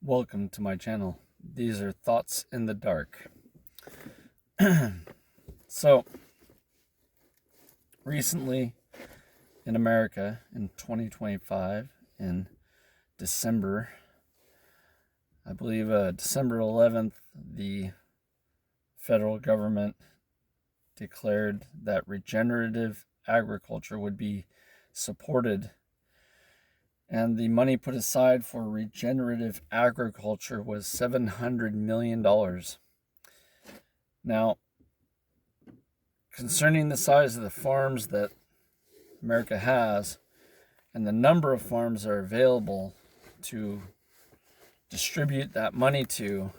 Welcome to my channel. These are Thoughts in the Dark. So, recently in America in 2025, in December, I believe December 11th, the federal government declared that regenerative agriculture would be supported, and the money put aside for regenerative agriculture was $700 million. Now, concerning the size of the farms that America has and the number of farms that are available to distribute that money to,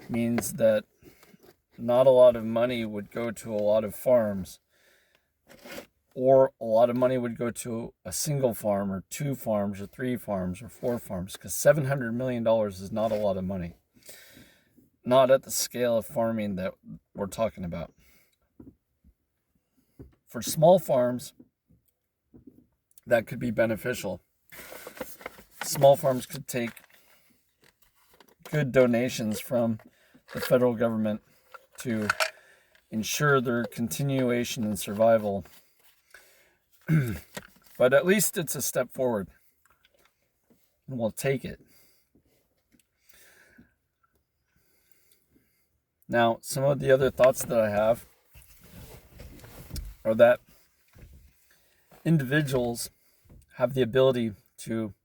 means that not a lot of money would go to a lot of farms, or a lot of money would go to a single farm or two farms or three farms or four farms, because $700 million is not a lot of money. Not at the scale of farming that we're talking about. For small farms, that could be beneficial. Small farms could take good donations from the federal government to ensure their continuation and survival. But at least it's a step forward, and we'll take it. Now, some of the other thoughts that I have are that individuals have the ability to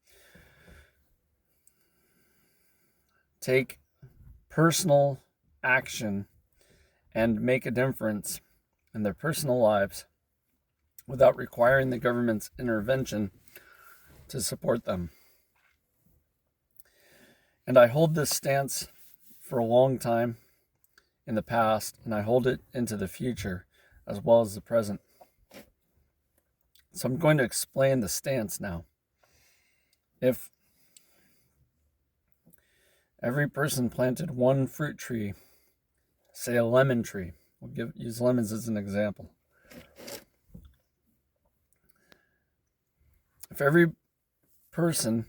take personal action and make a difference in their personal lives without requiring the government's intervention to support them. And I hold this stance for a long time in the past, and I hold it into the future as well as the present. So I'm going to explain the stance now. If every person planted one fruit tree, say a lemon tree, we'll use lemons as an example. If every person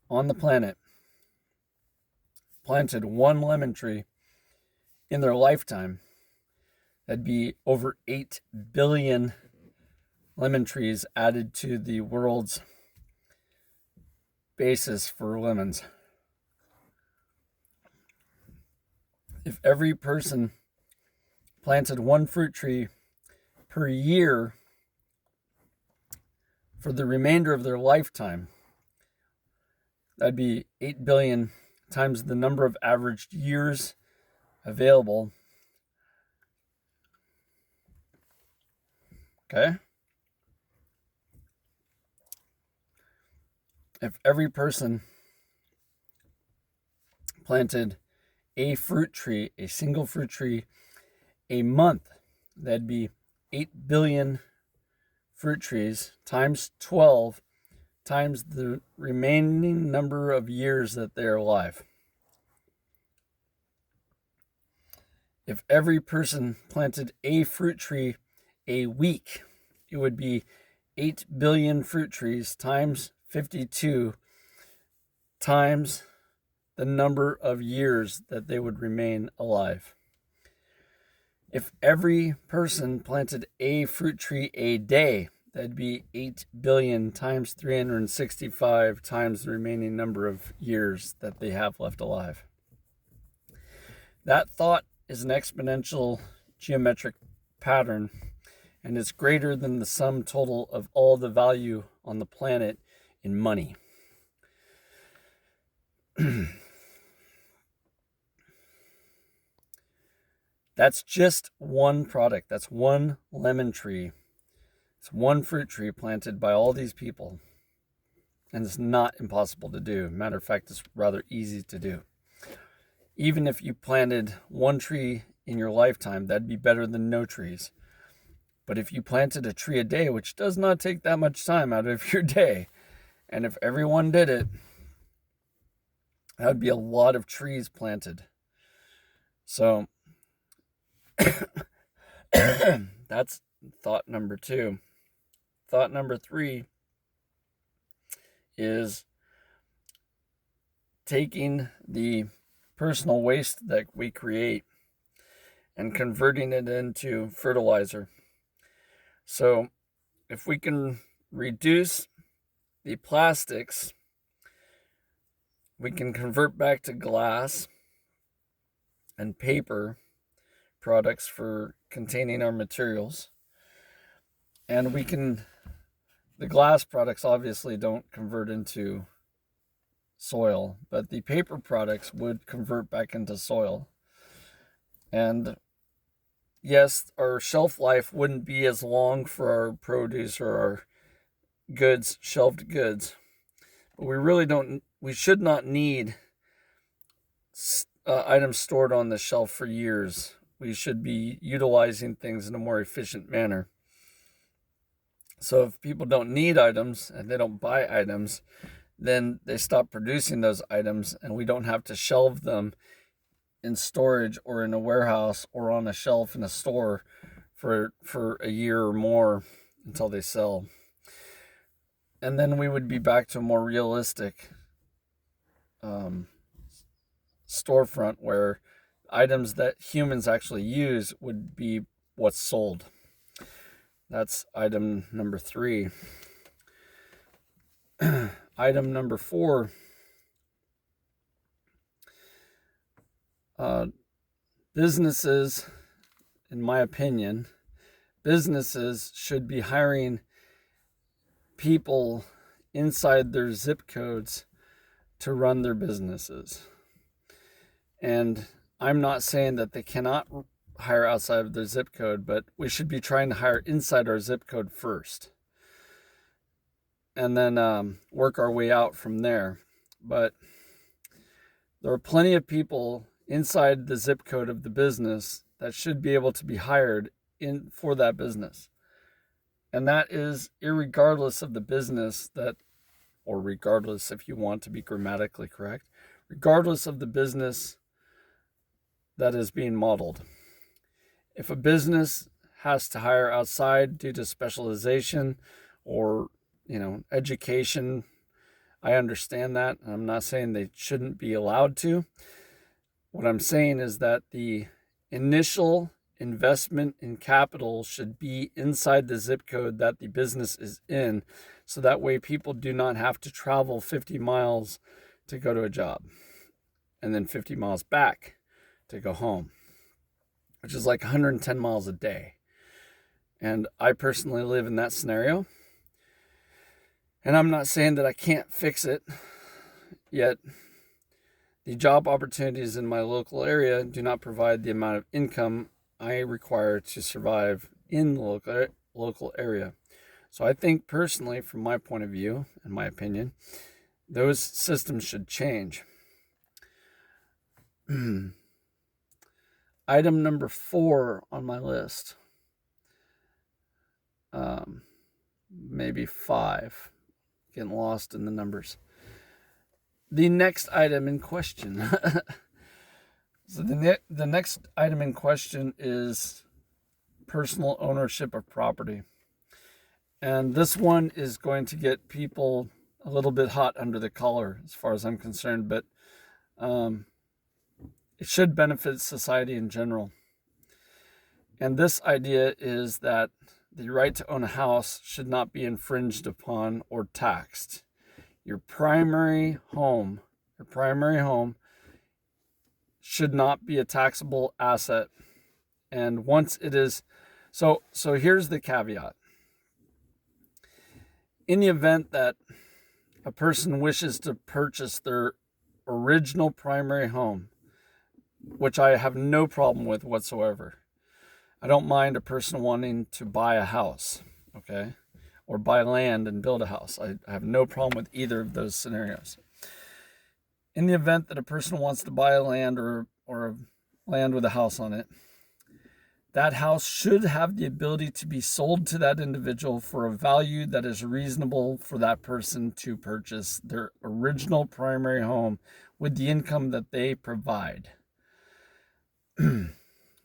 on the planet planted one lemon tree in their lifetime, that'd be over 8 billion lemon trees added to the world's basis for lemons. If every person planted one fruit tree per year for the remainder of their lifetime, that'd be 8 billion times the number of averaged years available. Okay? If every person planted a fruit tree, a single fruit tree, a month, that'd be 8 billion fruit trees times 12 times the remaining number of years that they're alive. If every person planted a fruit tree a week, it would be 8 billion fruit trees times 52 times the number of years that they would remain alive. If every person planted a fruit tree a day, that'd be 8 billion times 365 times the remaining number of years that they have left alive. That thought is an exponential geometric pattern, and it's greater than the sum total of all the value on the planet in money. That's just one product. That's one lemon tree. It's one fruit tree planted by all these people. And it's not impossible to do. Matter of fact, it's rather easy to do. Even if you planted one tree in your lifetime, that'd be better than no trees. But if you planted a tree a day, which does not take that much time out of your day, and if everyone did it, that would be a lot of trees planted. So that's thought number 2. Thought number 3 is taking the personal waste that we create and converting it into fertilizer. So if we can reduce the plastics, we can convert back to glass and paper products for containing our materials. And the glass products obviously don't convert into soil, but the paper products would convert back into soil. And yes, our shelf life wouldn't be as long for our produce or our goods, shelved goods, but we should not need items stored on the shelf for years. We should be utilizing things in a more efficient manner. So if people don't need items and they don't buy items, then they stop producing those items and we don't have to shelve them in storage or in a warehouse or on a shelf in a store for a year or more until they sell. And then we would be back to a more realistic storefront where items that humans actually use would be what's sold. That's item number 3. Item number 4. Businesses, in my opinion, businesses should be hiring people inside their zip codes to run their businesses. And I'm not saying that they cannot hire outside of their zip code, but we should be trying to hire inside our zip code first and then work our way out from there. But there are plenty of people inside the zip code of the business that should be able to be hired in for that business. And that is irregardless of the business or regardless if you want to be grammatically correct, regardless of the business that is being modeled. If a business has to hire outside due to specialization or, education, I understand that. I'm not saying they shouldn't be allowed to. What I'm saying is that the initial investment in capital should be inside the zip code that the business is in, so that way people do not have to travel 50 miles to go to a job and then 50 miles back to go home, which is like 110 miles a day. And I personally live in that scenario. And I'm not saying that I can't fix it, yet the job opportunities in my local area do not provide the amount of income I require to survive in the local area. So I think personally, from my point of view, in my opinion, those systems should change. Item number 4 on my list, maybe 5, getting lost in the numbers. The next item in question. So the next item in question is personal ownership of property. And this one is going to get people a little bit hot under the collar as far as I'm concerned, but it should benefit society in general. And this idea is that the right to own a house should not be infringed upon or taxed. Your primary home should not be a taxable asset. And once it is, so here's the caveat. In the event that a person wishes to purchase their original primary home, which I have no problem with whatsoever. I don't mind a person wanting to buy a house, okay? Or buy land and build a house. I have no problem with either of those scenarios. In the event that a person wants to buy a land or a land with a house on it, that house should have the ability to be sold to that individual for a value that is reasonable for that person to purchase their original primary home with the income that they provide.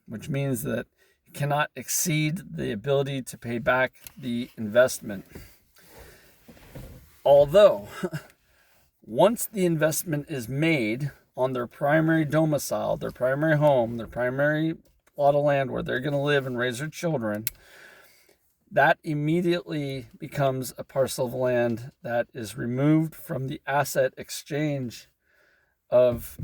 Which means that it cannot exceed the ability to pay back the investment. Although, Once the investment is made on their primary domicile, their primary home, their primary plot of land where they're going to live and raise their children, that immediately becomes a parcel of land that is removed from the asset exchange of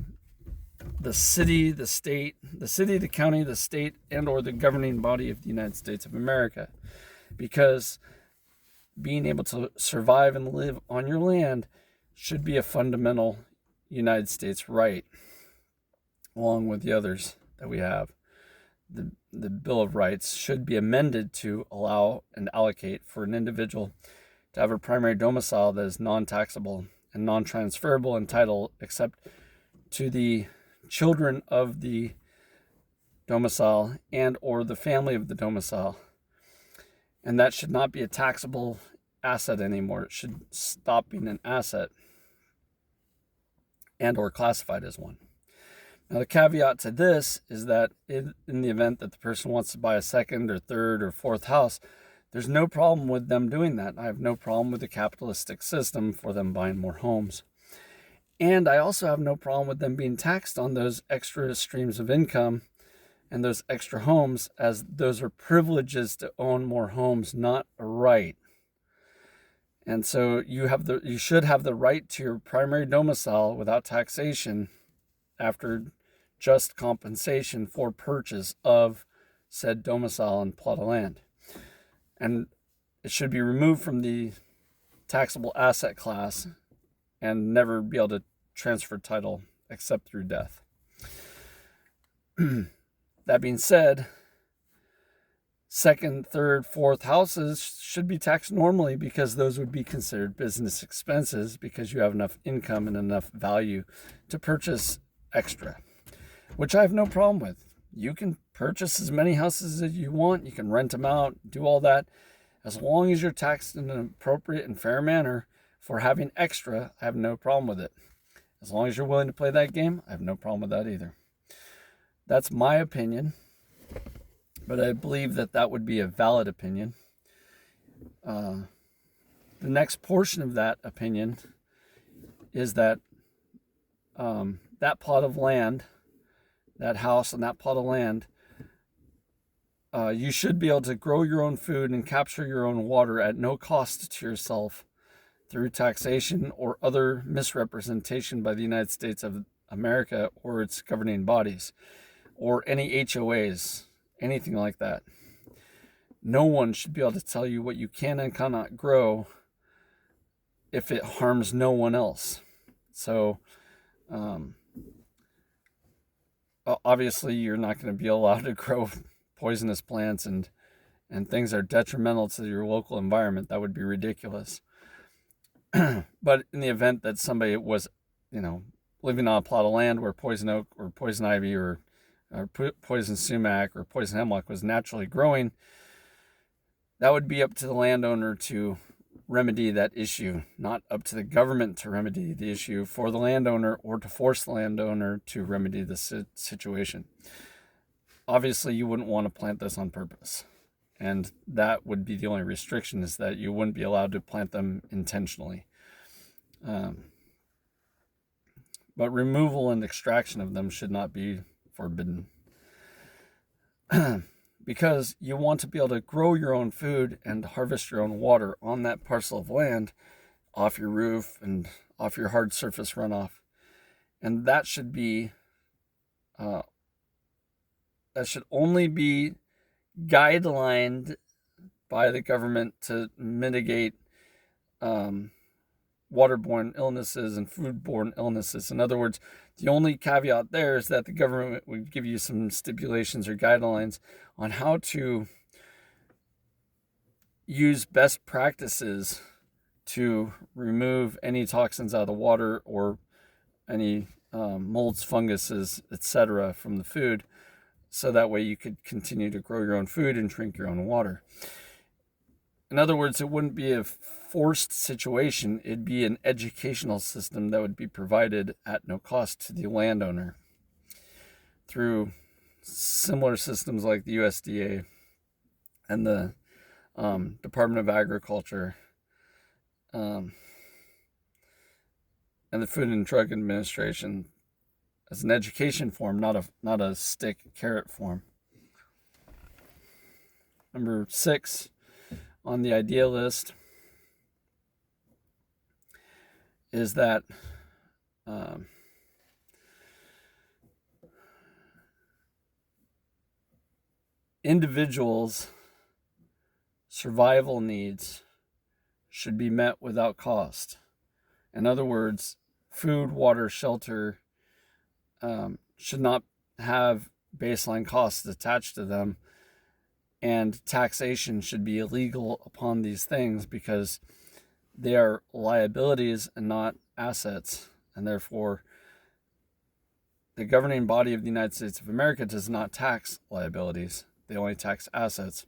the city, the state, the county, the state, and or the governing body of the United States of America. Because being able to survive and live on your land should be a fundamental United States right, along with the others that we have. The Bill of Rights should be amended to allow and allocate for an individual to have a primary domicile that is non-taxable and non-transferable in title except to the children of the domicile and or the family of the domicile. And that should not be a taxable asset anymore. It should stop being an asset and or classified as one. Now, the caveat to this is that in the event that the person wants to buy a second or third or fourth house, there's no problem with them doing that. I have no problem with the capitalistic system for them buying more homes. And I also have no problem with them being taxed on those extra streams of income and those extra homes, as those are privileges to own more homes, not a right. And so you should have the right to your primary domicile without taxation after just compensation for purchase of said domicile and plot of land. And it should be removed from the taxable asset class and never be able to transfer title except through death. That being said, second, third, fourth houses should be taxed normally because those would be considered business expenses because you have enough income and enough value to purchase extra, which I have no problem with. You can purchase as many houses as you want. You can rent them out, do all that. As long as you're taxed in an appropriate and fair manner for having extra, I have no problem with it. As long as you're willing to play that game, I have no problem with that either. That's my opinion, but I believe that would be a valid opinion. The next portion of that opinion is that that plot of land, that house and that plot of land, you should be able to grow your own food and capture your own water at no cost to yourself through taxation or other misrepresentation by the United States of America or its governing bodies or any HOAs, anything like that. No one should be able to tell you what you can and cannot grow if it harms no one else. So, obviously, you're not going to be allowed to grow poisonous plants and things that are detrimental to your local environment. That would be ridiculous. But in the event that somebody was, living on a plot of land where poison oak or poison ivy or poison sumac or poison hemlock was naturally growing, that would be up to the landowner to remedy that issue, not up to the government to remedy the issue for the landowner or to force the landowner to remedy the situation. Obviously, you wouldn't want to plant this on purpose. And that would be the only restriction, is that you wouldn't be allowed to plant them intentionally. But removal and extraction of them should not be forbidden. Because you want to be able to grow your own food and harvest your own water on that parcel of land, off your roof and off your hard surface runoff. And that should be, that should only be guidelined by the government to mitigate waterborne illnesses and foodborne illnesses. In other words, the only caveat there is that the government would give you some stipulations or guidelines on how to use best practices to remove any toxins out of the water or any molds, funguses, etc. from the food, so that way you could continue to grow your own food and drink your own water. In other words, it wouldn't be a forced situation. It'd be an educational system that would be provided at no cost to the landowner through similar systems like the USDA and the Department of Agriculture, and the Food and Drug Administration as an education form, not a stick carrot form. Number 6 on the idea list is that individuals' survival needs should be met without cost. In other words, food, water, shelter should not have baseline costs attached to them, and taxation should be illegal upon these things because they are liabilities and not assets, and therefore the governing body of the United States of America does not tax liabilities. They only tax assets.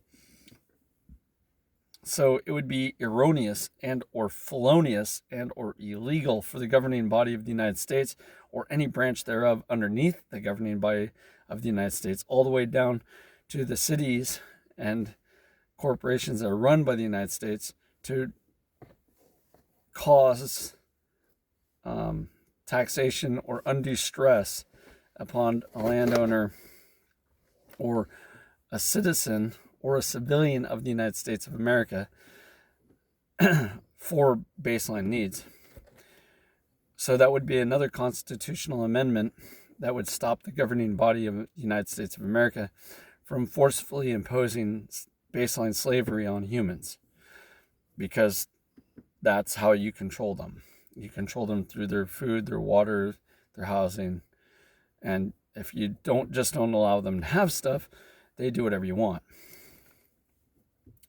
So it would be erroneous and or felonious and or illegal for the governing body of the United States or any branch thereof underneath the governing body of the United States, all the way down to the cities and corporations that are run by the United States, to cause taxation or undue stress upon a landowner or a citizen or a civilian of the United States of America for baseline needs. So that would be another constitutional amendment that would stop the governing body of the United States of America from forcefully imposing baseline slavery on humans, because that's how you control them. You control them through their food, their water, their housing. And if you don't allow them to have stuff, they do whatever you want.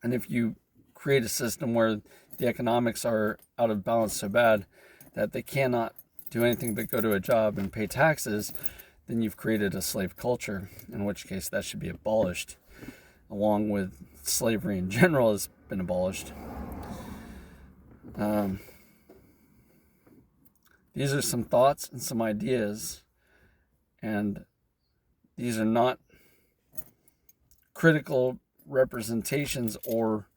And if you create a system where the economics are out of balance so bad that they cannot do anything but go to a job and pay taxes, then you've created a slave culture, in which case that should be abolished, along with slavery in general has been abolished. These are some thoughts and some ideas, and these are not critical representations or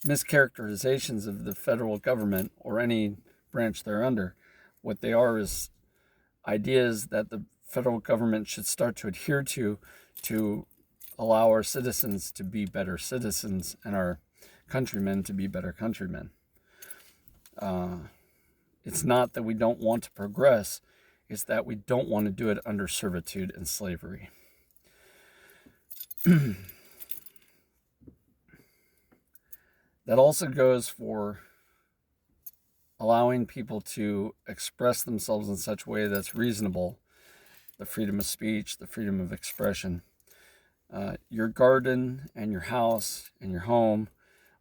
mischaracterizations of the federal government or any branch they're under. What they are is ideas that the federal government should start to adhere to allow our citizens to be better citizens and our countrymen to be better countrymen. It's not that we don't want to progress, it's that we don't want to do it under servitude and slavery. That also goes for allowing people to express themselves in such a way that's reasonable, the freedom of speech, the freedom of expression. Your garden and your house and your home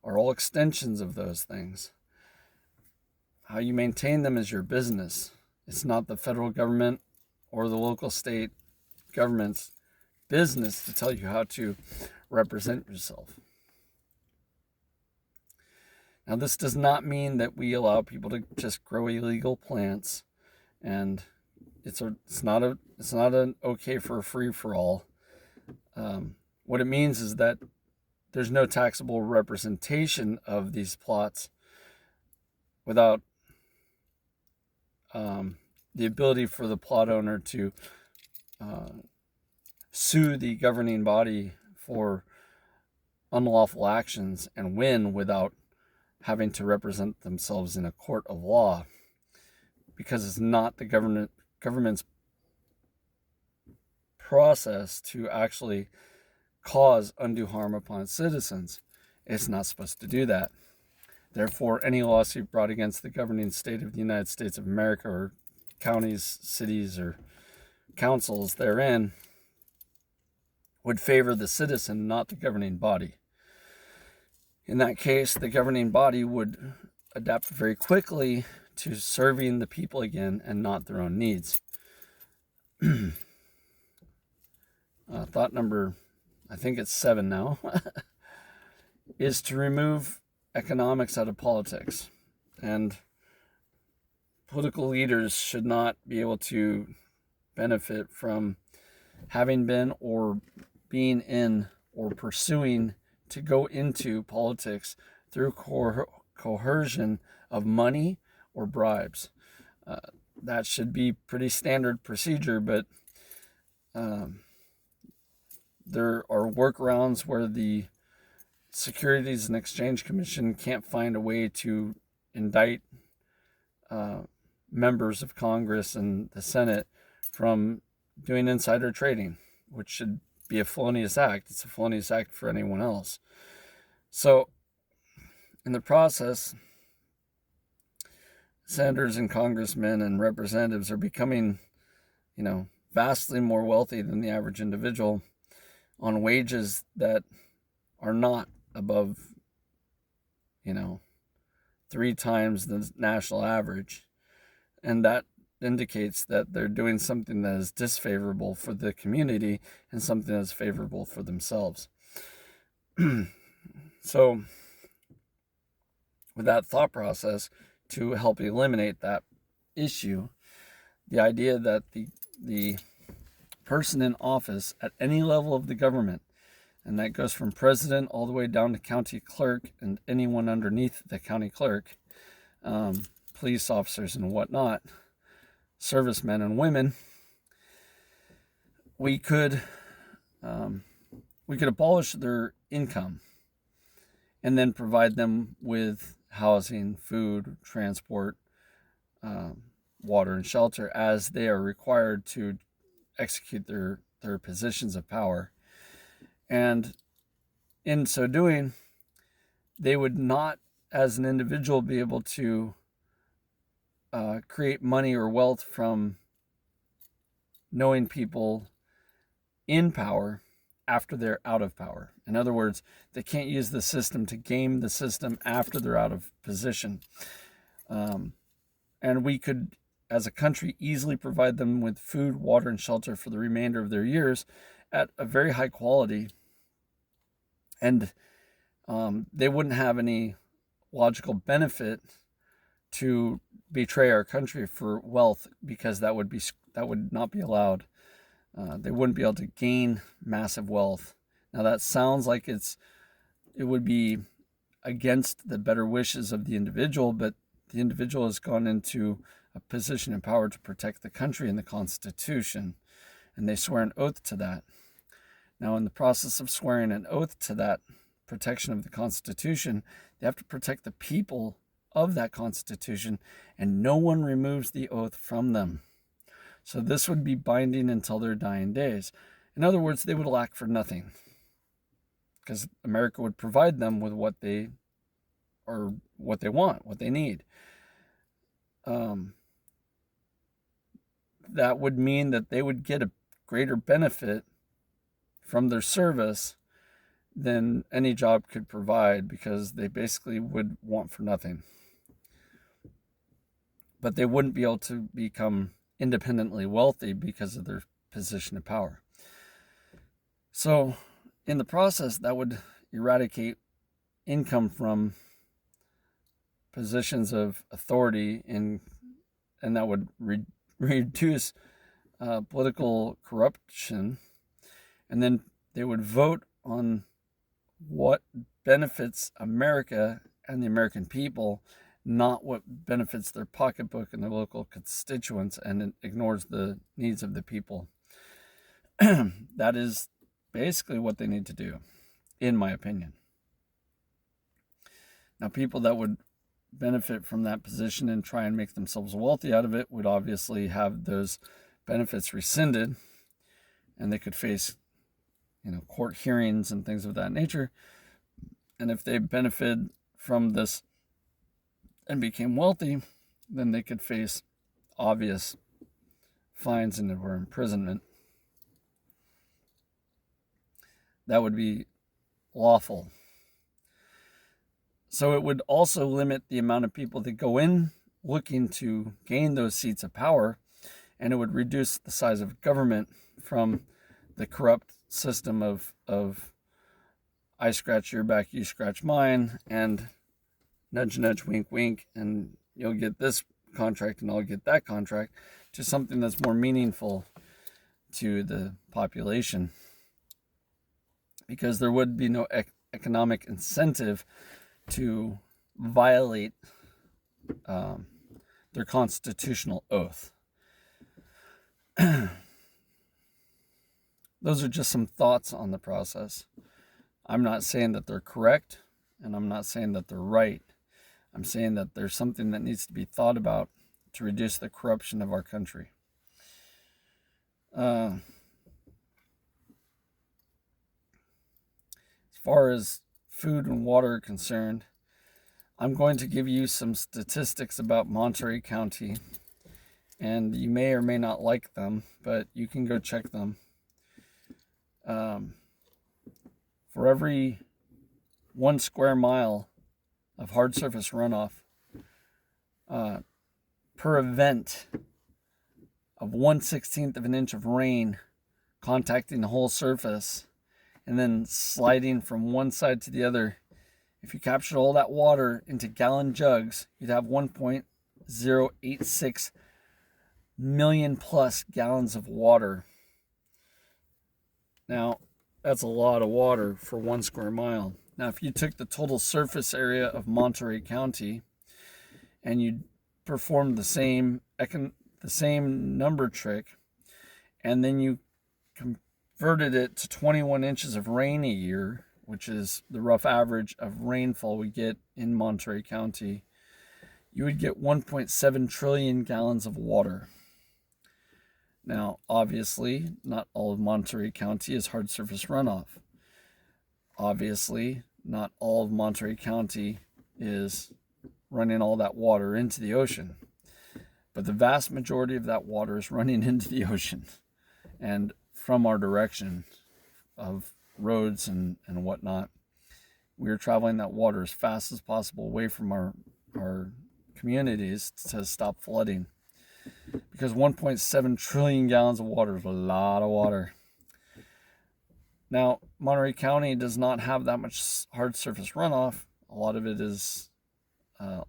are all extensions of those things. How you maintain them is your business. It's not the federal government or the local state government's business to tell you how to represent yourself. Now, this does not mean that we allow people to just grow illegal plants, and it's not an okay for a free for all. What it means is that there's no taxable representation of these plots without the ability for the plot owner to sue the governing body for unlawful actions and win without having to represent themselves in a court of law, because it's not the government's process to actually cause undue harm upon citizens. It's not supposed to do that. Therefore, any lawsuit brought against the governing state of the United States of America, or counties, cities, or councils therein, would favor the citizen, not the governing body. In that case, the governing body would adapt very quickly to serving the people again and not their own needs. Thought number, I think it's 7 now, is to remove economics out of politics. And political leaders should not be able to benefit from having been or being in or pursuing to go into politics through coercion of money or bribes. That should be pretty standard procedure, but there are workarounds where the Securities and Exchange Commission can't find a way to indict members of Congress and the Senate from doing insider trading, which should be a felonious act. It's a felonious act for anyone else. So in the process, senators and congressmen and representatives are becoming, vastly more wealthy than the average individual on wages that are not above, 3 times the national average. And that indicates that they're doing something that is disfavorable for the community and something that's favorable for themselves. So with that thought process, to help eliminate that issue, the idea that the person in office at any level of the government, and that goes from president all the way down to county clerk and anyone underneath the county clerk, police officers and whatnot, servicemen and women, we could abolish their income and then provide them with housing, food, transport, water, and shelter as they are required to execute their positions of power. And in so doing, they would not, as an individual, be able to create money or wealth from knowing people in power after they're out of power. In other words, they can't use the system to game the system after they're out of position. And we could, as a country, easily provide them with food, water, and shelter for the remainder of their years at a very high quality. And they wouldn't have any logical benefit to betray our country for wealth, because that would not be allowed. They wouldn't be able to gain massive wealth. Now that sounds like it would be against the better wishes of the individual, but the individual has gone into a position of power to protect the country and the Constitution, and they swear an oath to that. Now, in the process of swearing an oath to that protection of the Constitution, they have to protect the people of that Constitution, and no one removes the oath from them. So this would be binding until their dying days. In other words, they would lack for nothing, because America would provide them with what they want, what they need. That would mean that they would get a greater benefit from their service than any job could provide, because they basically would want for nothing. But they wouldn't be able to become independently wealthy because of their position of power. So in the process, that would eradicate income from positions of authority, and that would reduce political corruption. And then they would vote on what benefits America and the American people, not what benefits their pocketbook and their local constituents, and it ignores the needs of the people. That is basically what they need to do, in my opinion. Now, people that would benefit from that position and try and make themselves wealthy out of it would obviously have those benefits rescinded, and they could face, court hearings and things of that nature. And if they benefited from this and became wealthy, then they could face obvious fines or imprisonment. That would be lawful. So it would also limit the amount of people that go in looking to gain those seats of power, and it would reduce the size of government from the corrupt system of I scratch your back, you scratch mine, and nudge, nudge, wink, wink, and you'll get this contract and I'll get that contract, to something that's more meaningful to the population. Because there would be no economic incentive to violate their constitutional oath. Those are just some thoughts on the process. I'm not saying that they're correct, and I'm not saying that they're right. I'm saying that there's something that needs to be thought about to reduce the corruption of our country. As far as food and water are concerned, I'm going to give you some statistics about Monterey County, and you may or may not like them, but you can go check them. For every 1 square mile of hard surface runoff, per event of 1/16 of an inch of rain contacting the whole surface and then sliding from one side to the other, if you captured all that water into gallon jugs, you'd have 1.086 million plus gallons of water. Now, that's a lot of water for 1 square mile. Now, if you took the total surface area of Monterey County and you performed the same number trick, and then you converted it to 21 inches of rain a year, which is the rough average of rainfall we get in Monterey County, you would get 1.7 trillion gallons of water. Now, obviously, not all of Monterey County is hard surface runoff. Obviously, not all of Monterey County is running all that water into the ocean. But the vast majority of that water is running into the ocean and from our direction of roads and whatnot. We are traveling that water as fast as possible away from our communities to stop flooding. Because 1.7 trillion gallons of water is a lot of water. Now, Monterey County does not have that much hard surface runoff. A lot of it is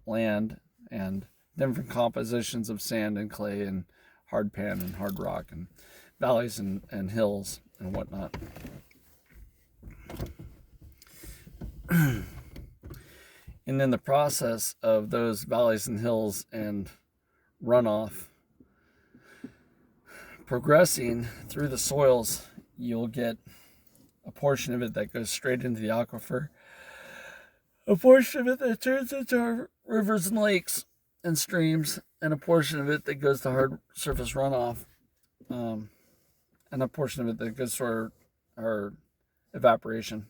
land and different compositions of sand and clay and hard pan and hard rock and valleys and hills and whatnot. And in the process of those valleys and hills and runoff progressing through the soils, you'll get a portion of it that goes straight into the aquifer, a portion of it that turns into our rivers and lakes and streams, and a portion of it that goes to hard surface runoff, and a portion of it that goes to our evaporation.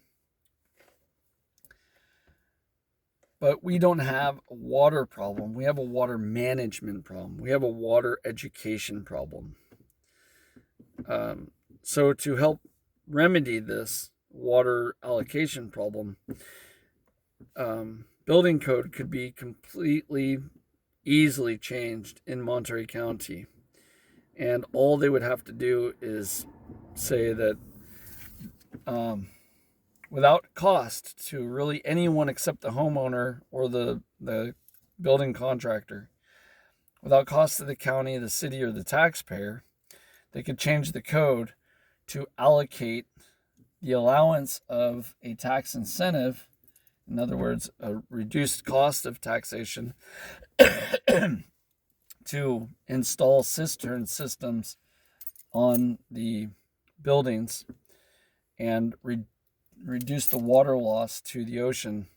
But we don't have a water problem. We have a water management problem. We have a water education problem. So to help remedy this water allocation problem, building code could be completely easily changed in Monterey County. And all they would have to do is say that without cost to really anyone except the homeowner or the building contractor, without cost to the county, the city, or the taxpayer, they could change the code to allocate the allowance of a tax incentive, in other words, a reduced cost of taxation, to install cistern systems on the buildings and reduce the water loss to the ocean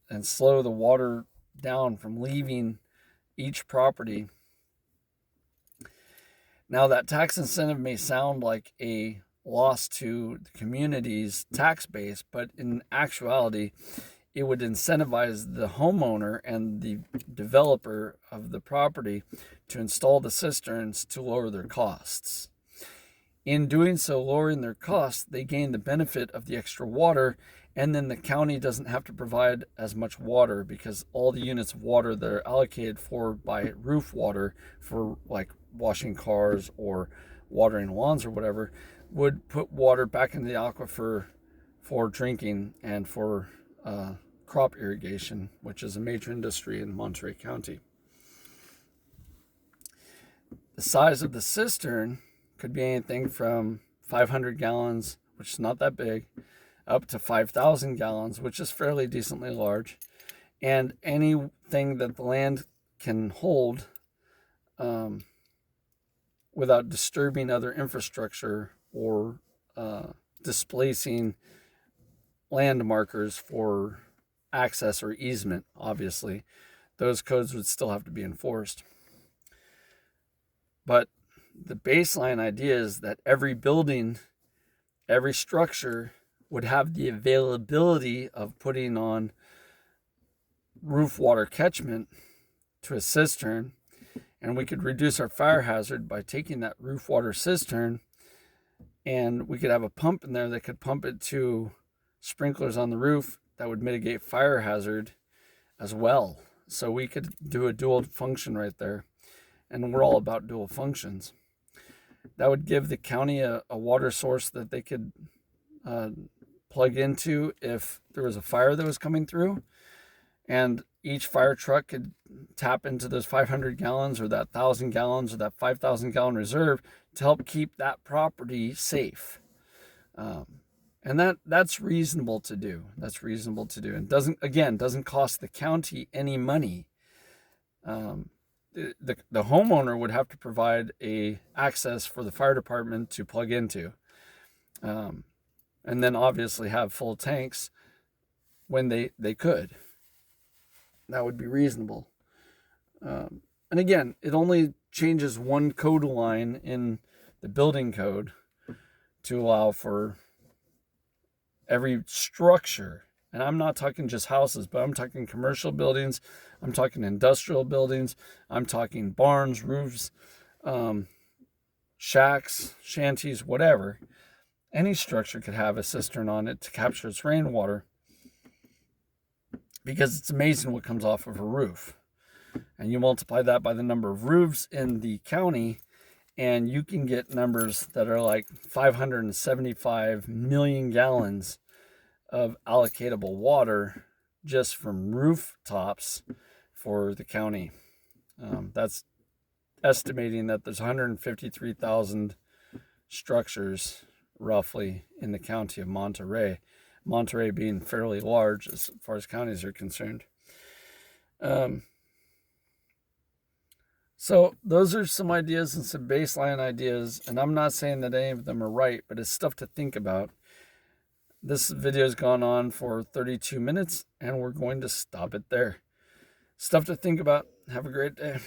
and slow the water down from leaving each property. Now, that tax incentive may sound like a loss to the community's tax base, but in actuality, it would incentivize the homeowner and the developer of the property to install the cisterns to lower their costs. In doing so, lowering their costs, they gain the benefit of the extra water, and then the county doesn't have to provide as much water because all the units of water that are allocated for by roof water for like washing cars or watering lawns or whatever would put water back into the aquifer for drinking and for crop irrigation, which is a major industry in Monterey County. The size of the cistern could be anything from 500 gallons, which is not that big, up to 5,000 gallons, which is fairly decently large. And anything that the land can hold without disturbing other infrastructure or displacing land markers for access or easement. Obviously, those codes would still have to be enforced. But the baseline idea is that every building, every structure would have the availability of putting on roof water catchment to a cistern, and we could reduce our fire hazard by taking that roof water cistern, and we could have a pump in there that could pump it to sprinklers on the roof that would mitigate fire hazard as well. So we could do a dual function right there, and we're all about dual functions. That would give the county a water source that they could plug into if there was a fire that was coming through, and each fire truck could tap into those 500 gallons or that 1,000 gallons or that 5,000 gallon reserve to help keep that property safe. And that's reasonable to do. That's reasonable to do, and doesn't cost the county any money. The homeowner would have to provide a access for the fire department to plug into, and then obviously have full tanks when they could. That would be reasonable. And again, it only changes one code line in the building code to allow for every structure. And I'm not talking just houses, but I'm talking commercial buildings. I'm talking industrial buildings. I'm talking barns, roofs, shacks, shanties, whatever. Any structure could have a cistern on it to capture its rainwater, because it's amazing what comes off of a roof. And you multiply that by the number of roofs in the county, and you can get numbers that are like 575 million gallons of allocatable water just from rooftops for the county. That's estimating that there's 153,000 structures roughly in the county of Monterey. Monterey being fairly large as far as counties are concerned. So those are some ideas and some baseline ideas, and I'm not saying that any of them are right, but it's stuff to think about. This video has gone on for 32 minutes, and we're going to stop it there. Stuff to think about. Have a great day.